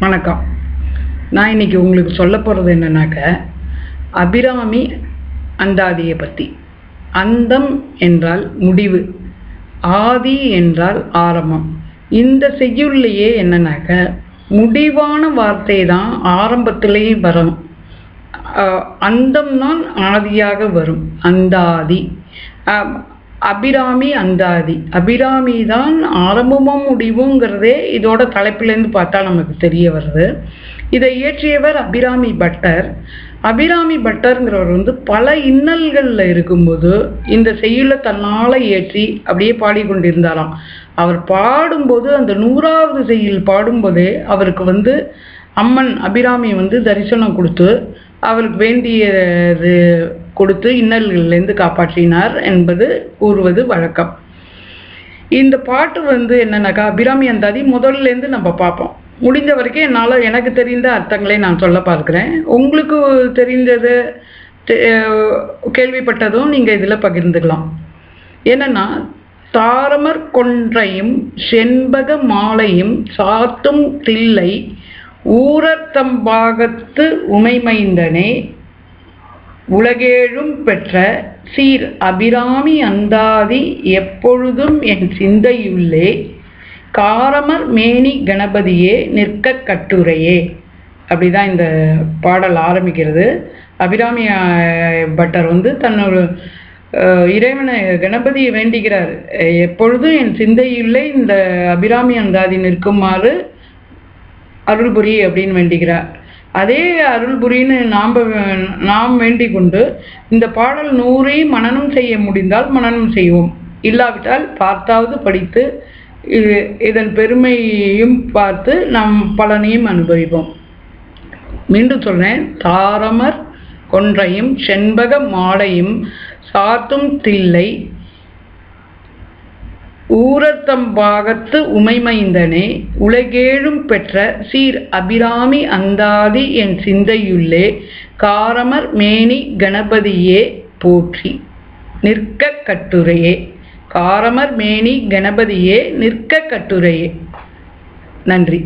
வணக்கம். நான் இன்னைக்கு உங்களுக்கு சொல்ல போகிறது என்னன்னாக்க, அபிராமி அந்தாதியை பற்றி. அந்தம் என்றால் முடிவு, ஆதி என்றால் ஆரம்பம். இந்த செய்யுள்ளையே என்னன்னாக்க, முடிவான வார்த்தை தான் ஆரம்பத்திலேயும் வரும், அந்தம்தான் ஆதியாக வரும். அந்தாதி, அபிராமி அந்தாதி. அபிராமி தான் ஆரம்பமும் முடிவுங்கிறதே இதோட தலைப்பிலேருந்து பார்த்தா நமக்கு தெரிய வருது. இதை இயற்றியவர் அபிராமி பட்டர். அபிராமி பட்டருங்கிறவர் பல இன்னல்களில் இருக்கும்போது இந்த செய்யுளை தன்னால் இயற்றி அப்படியே பாடிக்கொண்டிருந்தாராம். அவர் பாடும்போது அந்த 100வது செய்யுள் பாடும்போதே அவருக்கு அம்மன் அபிராமி தரிசனம் கொடுத்து அவருக்கு வேண்டியது கொடுத்து இன்னல்கள்லேருந்து காப்பாற்றினார் என்பது கூறுவது வழக்கம். இந்த பாட்டு என்னன்னாக்கா, அபிராமி அந்தாதி முதல்லேருந்து நம்ம பார்ப்போம். முடிஞ்ச வரைக்கும் எனக்கு தெரிந்த அர்த்தங்களை நான் சொல்ல பார்க்குறேன். உங்களுக்கு தெரிந்தது கேள்விப்பட்டதும் நீங்கள் இதில் பகிர்ந்துக்கலாம். என்னன்னா, தாரமர் கொன்றையும் செண்பக மாலையும் சாத்தும் தில்லை ஊரத்தம்பாகத்து உமைமைந்தனே உலகேழும் பெற்ற சீர் அபிராமி அந்தாதி எப்பொழுதும் என் சிந்தையுள்ளே காரமர் மேனி கணபதியே நிற்க கட்டுரையே. அப்படிதான் இந்த பாடல் ஆரம்பிக்கிறது. அபிராமி பட்டர் தன்னோட இறைவனை கணபதியை வேண்டிக்கிறார். எப்பொழுதும் என் சிந்தையுள்ளே இந்த அபிராமி அந்தாதி நிற்குமாறு அருள்புரி அப்படின்னு வேண்டிக்கிறார். அதே அருள்புரின்னு நாம் வேண்டிக் கொண்டு இந்த பாடல் 100 மனனம் செய்ய முடிந்தால் மனனம் செய்வோம், இல்லாவிட்டால் பார்த்தாவது படித்து இதன் பெருமையையும் பார்த்து நாம் பலனையும் அனுபவிப்போம். மீண்டும் சொல்றேன், தாரமர் கொன்றையும் செண்பக மாலையும் சாத்தும் தில்லை ஊரத்தம்பாகத்து உமைமைந்தனே உலகேழும் பெற்ற சீர் அபிராமி அந்தாதி என் சிந்தையுள்ளே காரமர் மேனி கணபதியே போற்றி நிற்க கட்டுரையே. காரமர் மேனி கணபதியே நிற்க கட்டுரையே. நன்றி.